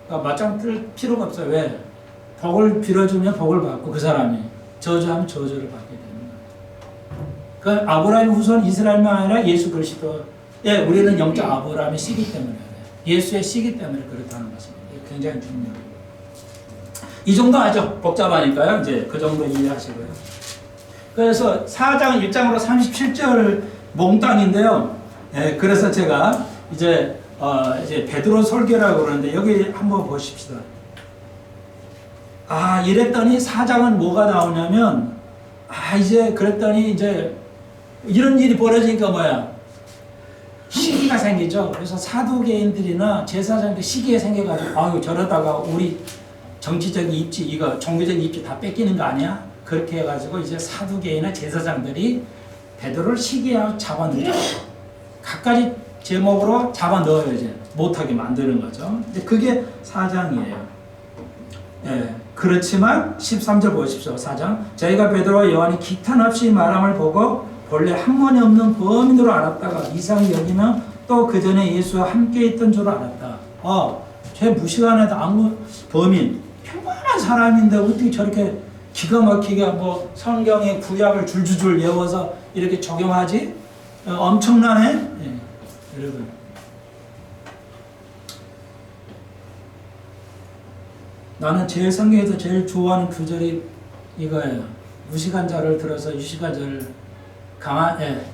Speaker 1: 그러니까 맞짱 뜰 필요가 없어요. 왜? 복을 빌어주면 복을 받고 그 사람이 저주하면 저주를 받게 됩니다. 그 아브라함 후손 이스라엘만 아니라 예수 그리스도 우리는 영적 아브라함의 씨기 때문에 예수의 씨기 때문에 그렇다는 것입니다. 굉장히 중요해요. 이 정도 아주 복잡하니까요. 이제 그 정도 이해하시고요. 그래서 4장 1장으로 37절을 몽땅인데요. 그래서 제가 이제 베드로 설교라고 그러는데 여기 한번 보십시다. 이랬더니 4장은 뭐가 나오냐면 이제 그랬더니 이제 이런 일이 벌어지니까 뭐야? 시기가 생기죠. 그래서 사두개인들이나 제사장들 시기에 생겨가지고 저러다가 우리 정치적인 입지 이거 종교적인 입지 다 뺏기는 거 아니야? 그렇게 해가지고 이제 사두개인이나 제사장들이 베드로를 시기하고 잡아넣어요. 각가지 제목으로 잡아넣어요. 이제 못하게 만드는 거죠. 근데 그게 4장이에요. 그렇지만 13절 보십시오. 4장 저희가 베드로와 요한이 기탄 없이 말함을 보고 본래 한 번이 없는 범인으로 알았다가 이상히 여기면 또 그 전에 예수와 함께 있던 줄 알았다. 쟤 무시간에도 아무 범인 평범한 사람인데 어떻게 저렇게 기가 막히게 뭐 성경의 구약을 줄줄줄 외워서 이렇게 적용하지? 엄청나네. 여러분. 나는 제일 성경에서 제일 좋아하는 구절이 이거예요. 무식한 자를 들어서 유식한 자를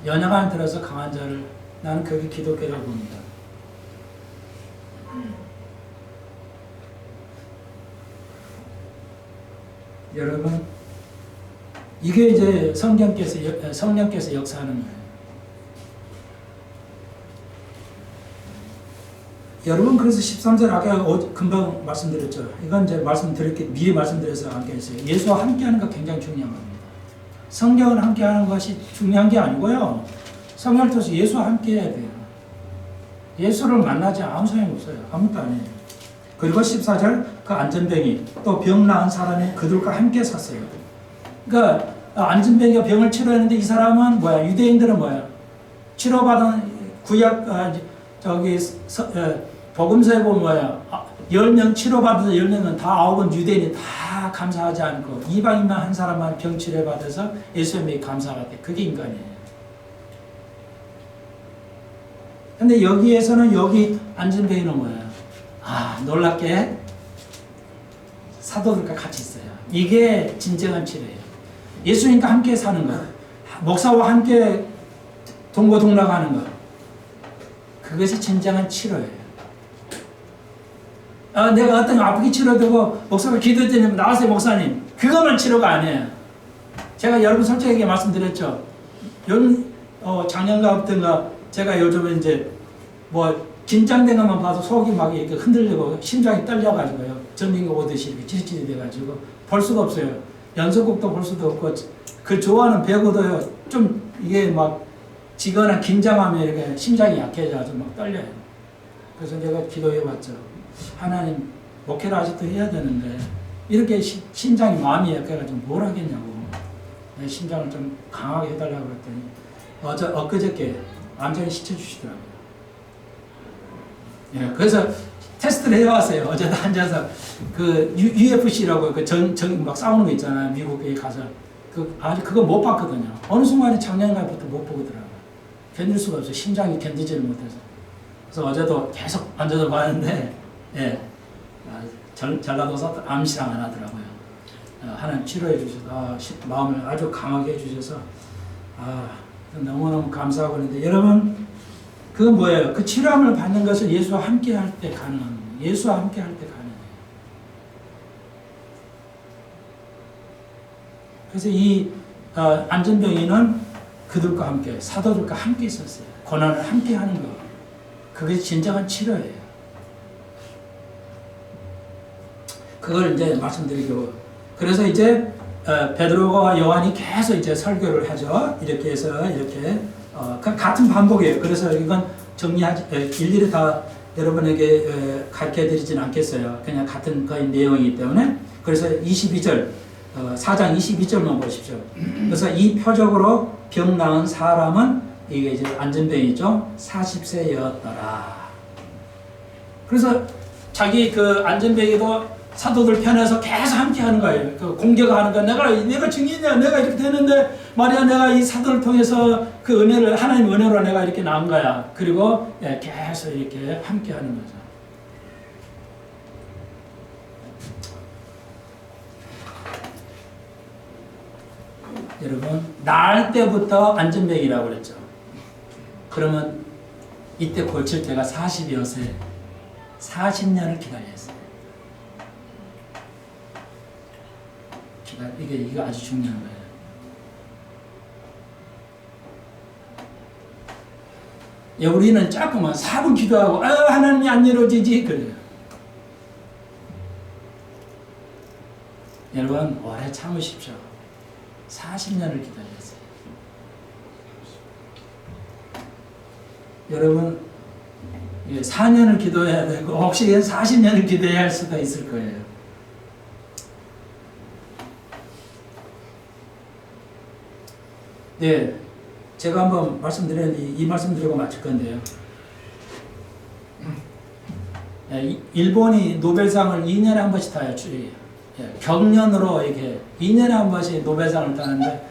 Speaker 1: 연약한 들어서 강한 자를 나는 그게 기독교라고 봅니다. 여러분 이게 이제 성령께서 역사하는 거예요. 여러분 그래서 13절 아까 금방 말씀드렸죠. 이건 이제 미리 말씀드려서 안겠어요. 예수와 함께하는 거 굉장히 중요한 겁니다. 성경을 함께하는 것이 중요한 게 아니고요. 성령을 통해서 예수와 함께해야 돼요. 예수를 만나지 아무 소용이 없어요. 아무것도 아니에요. 그리고 14절 그 안전뱅이 또 병 나은 사람이 그들과 함께 샀어요. 그러니까 안진뱅이가 병을 치료했는데 이 사람은 뭐야? 유대인들은 뭐야? 치료받은 구약 복음서에 보면 뭐야? 10명 치료받아서 10명은 다 9은 유대인이 다 감사하지 않고 이방인만 한 사람만 병 치료받아서 예수님에게 감사가 돼. 그게 인간이에요. 근데 여기에서는 여기 안진뱅이는 뭐예요? 놀랍게 사도들과 같이 있어요. 이게 진정한 치료예요. 예수님과 함께 사는 것, 목사와 함께 동고동락하는 것, 그것이 진정한 치료예요. 내가 어떤 아프게 치료되고 목사가 기도했더니 나와서 목사님, 그것만 치료가 아니에요. 제가 여러분 솔직하게 말씀드렸죠. 작년가 그때인가 제가 요즘에 이제 뭐 긴장된 것만 봐도 속이 막 이렇게 흔들리고 심장이 떨려가지고요. 전민가 오듯이 이렇게 찌릿찌릿 돼가지고 볼 수가 없어요. 연속곡도 볼 수도 없고 그 좋아하는 배구도요. 좀 이게 막 지거나 긴장하면 이렇게 심장이 약해져서 막 떨려요. 그래서 내가 기도해봤죠. 하나님, 목회를 아직도 해야 되는데 이렇게 심장이 마음이 약해가지고 뭘 하겠냐고. 내 심장을 좀 강하게 해달라고 그랬더니 엊그저께 완전히 시켜주시더라고요. 예, 그래서 테스트를 해왔어요. 어제도 앉아서 그 UFC라고 막 싸우는 거 있잖아요. 미국에 가서 아직 그거 못 봤거든요. 어느 순간에 작년부터 못 보더라고요. 견딜 수가 없어요. 심장이 견디지를 못해서. 그래서 어제도 계속 앉아서 봤는데, 예, 전라도에서 암시랑 안 하더라고요. 하나님 치료해 주셔서 마음을 아주 강하게 해주셔서 너무너무 감사하고 있는데 여러분. 그건 뭐예요? 그 치료함을 받는 것은 예수와 함께 할 때 가능한 거예요. 예수와 함께 할 때 가능해요. 그래서 이 안진병이는 그들과 함께, 사도들과 함께 있었어요. 고난을 함께 하는 거. 그게 진정한 치료예요. 그걸 이제 말씀드리고. 그래서 이제 베드로와 요한이 계속 이제 설교를 하죠. 이렇게 해서 이렇게. 같은 반복이에요. 그래서 이건 정리하지, 일일이 다 여러분에게 가르쳐 드리진 않겠어요. 그냥 같은 거의 내용이기 때문에. 그래서 22절, 4장 22절만 보십시오. 그래서 이 표적으로 병 나은 사람은, 이게 이제 안진병이죠. 40세였더라. 그래서 자기 그 안진병이도 사도들 편에서 계속 함께 하는 거예요. 그 공격하는 거. 내가 증인이야. 내가 이렇게 되는데, 말이야, 내가 이 사도를 통해서 그 은혜를, 하나님 은혜로 내가 이렇게 나온 거야. 그리고 계속 이렇게 함께 하는 거죠. 여러분, 나을 때부터 안진병이라고 그랬죠. 그러면 이때 고칠 때가 40여세, 40년을 기다렸어요. 이거 아주 중요한 거예요. 우리는 자꾸만 4분 기도하고 하나님이 안 이루어지지 그래요. 여러분 오래 참으십시오. 40년을 기다렸어요. 여러분 4년을 기도해야 되고 혹시 40년을 기도해야 할 수가 있을 거예요. 네, 제가 한번 말씀드렸는데 이 말씀 드리고 마칠 건데요. 일본이 노벨상을 2년에 한 번씩 타요. 경년으로 이렇게 2년에 한 번씩 노벨상을 타는데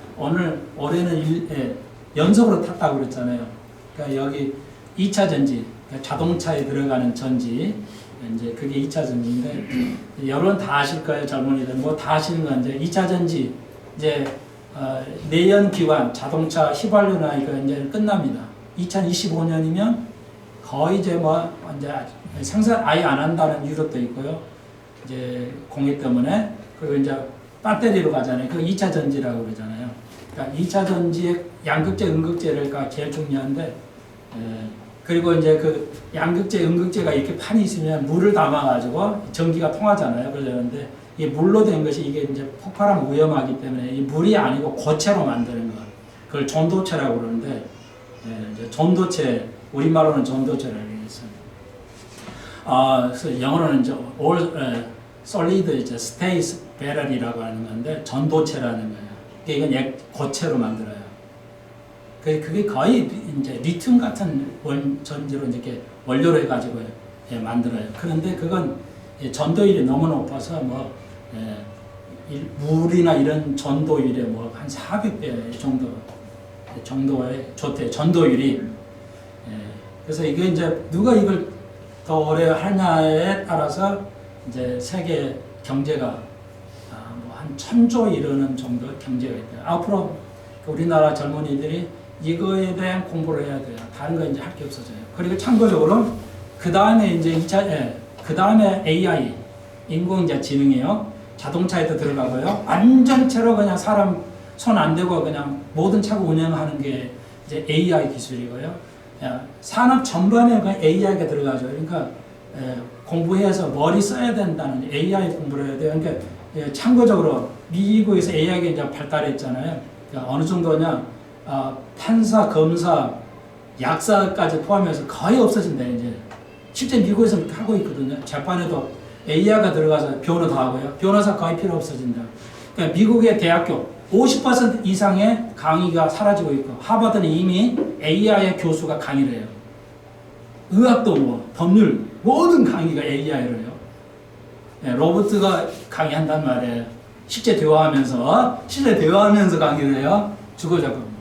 Speaker 1: 올해는 연속으로 탔다고 그랬잖아요. 그러니까 여기 2차 전지, 그러니까 자동차에 들어가는 전지, 이제 그게 2차 전지인데 여러분 다 아실 거예요. 젊은이들 뭐 다 아시는 건 이제 2차 전지 이제 내연 기관 자동차 휘발유나 이거 이제 끝납니다. 2025년이면 거의 이제 뭐 이제 생산 아예 안 한다는 유럽도 있고요. 이제 공해 때문에 그리고 이제 배터리로 가잖아요. 그 2차 전지라고 그러잖아요. 그러니까 2차 전지의 양극재, 음극재가 제일 중요한데 그리고 이제 그 양극재, 음극재가 이렇게 판이 있으면 물을 담아가지고 전기가 통하잖아요. 그러는데 이 물로 된 것이 이게 이제 폭발하면 위험하기 때문에 이 물이 아니고 고체로 만드는 것. 그걸 전도체라고 그러는데, 이제 전도체, 우리말로는 전도체라고 했습니다. 그래서 영어로는 이제 solid, 이제 state battery라고 하는 건데, 전도체라는 거예요. 이건 고체로 만들어요. 그게 거의 이제 리튬 같은 전지로 이렇게 원료로 해가지고 만들어요. 그런데 그건 전도율이 너무 높아서 뭐 물이나 이런 전도율에 뭐 한 400배 정도의 좋대 전도율이. 그래서 이게 이제 누가 이걸 더 오래 하냐에 따라서 이제 세계 경제가 뭐 한 1000조 이르는 정도 경제가 있대요. 앞으로 우리나라 젊은이들이 이거에 대한 공부를 해야 돼요. 다른 거 이제 할 게 없어져요. 그리고 참고적으로 그 다음에 이제 그 다음에 AI 인공지능이요. 자동차에도 들어가고요. 완전체로 그냥 사람 손 안 대고 그냥 모든 차고 운영하는 게 이제 AI 기술이고요. 산업 전반에 AI가 들어가죠. 그러니까 공부해서 머리 써야 된다는 AI 공부를 해야 돼요. 그러니까 참고적으로 미국에서 AI가 이제 발달했잖아요. 그러니까 어느 정도냐, 판사, 검사, 약사까지 포함해서 거의 없어진다 이제. 실제 미국에서 그렇게 하고 있거든요. 재판에도 AI가 들어가서 변호도 하고요. 변호사 거의 필요 없어진다. 그러니까 미국의 대학교 50% 이상의 강의가 사라지고 있고, 하버드는 이미 AI의 교수가 강의를 해요. 의학도 뭐 법률 모든 강의가 AI로 해요. 로봇가 강의한단 말이에요. 실제 대화하면서 강의를 해요. 주거적으로.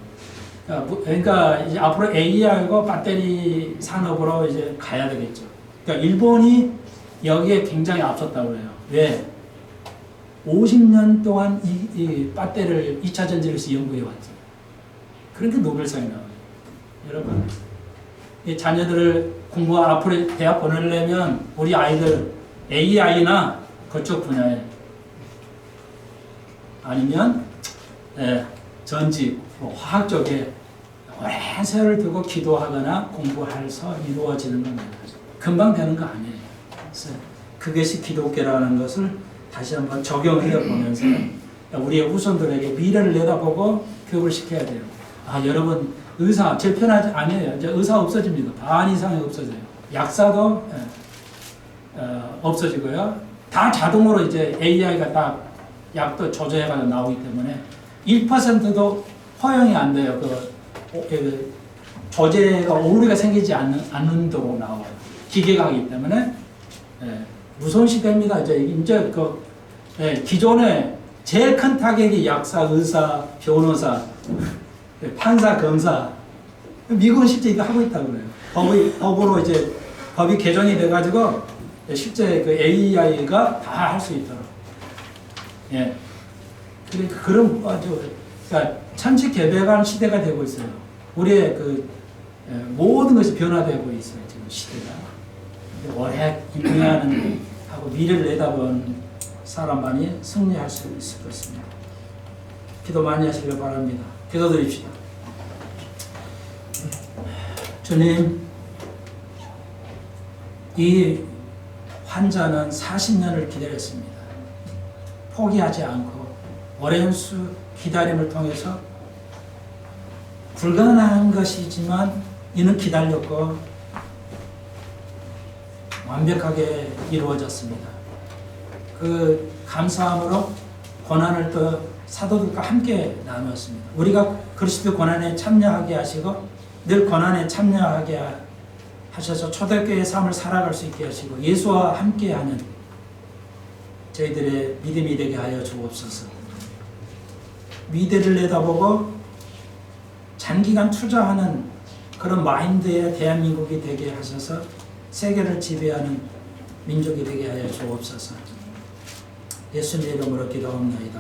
Speaker 1: 그러니까 이제 앞으로 AI하고 배터리 산업으로 이제 가야 되겠죠. 그러니까 일본이 여기에 굉장히 앞섰다고 해요. 왜? 50년 동안 이 배터리를 2차 전지에서 연구해 왔죠. 그러니까 노벨상이 나와요. 여러분, 이 자녀들을 앞으로 대학 보내려면 우리 아이들 AI나 그쪽 분야에 아니면 전지, 화학 쪽에 오랜 세월을 두고 기도하거나 공부해서 이루어지는 겁니다. 금방 되는 거 아니에요. 그래서 그것이 기독교라는 것을 다시 한번 적용해 보면서 우리의 후손들에게 미래를 내다보고 교육을 시켜야 돼요. 여러분 의사 제일 편하지 아니에요. 이제 의사 없어집니다. 반 이상이 없어져요. 약사도 없어지고요. 다 자동으로 이제 AI가 딱 약도 조절해가지고 나오기 때문에 1%도 허용이 안 돼요. 그 조제가 오류가 생기지 않는도록 나와요. 기계가 하기 때문에 무서운 시대입니다. 이제 기존에 제일 큰 타격이 약사, 의사, 변호사, 판사, 검사. 미국은 실제 이거 하고 있다고 그래요. 법으로 이제 법이 개정이 돼가지고 실제 그 AI가 다 할 수 있도록. 그런 그러니까 천지개벽한 시대가 되고 있어요. 우리의 모든 것이 변화되고 있어요. 지금 시대가. 오래 인내하는 하고 미래를 내다본 사람만이 승리할 수 있을 것입니다. 기도 많이 하시길 바랍니다. 기도드립시다. 주님, 이 환자는 40년을 기다렸습니다. 포기하지 않고 오랜 기다림을 통해서 불가능한 것이지만 이는 기다렸고 완벽하게 이루어졌습니다. 그 감사함으로 고난을 또 사도들과 함께 나누었습니다. 우리가 그리스도 고난에 참여하게 하시고 늘 고난에 참여하게 하셔서 초대교회의 삶을 살아갈 수 있게 하시고 예수와 함께하는 저희들의 믿음이 되게 하여 주옵소서. 미래를 내다보고 장기간 투자하는 그런 마인드의 대한민국이 되게 하셔서 세계를 지배하는 민족이 되게 하여 주옵소서. 예수님의 이름으로 기도합니다.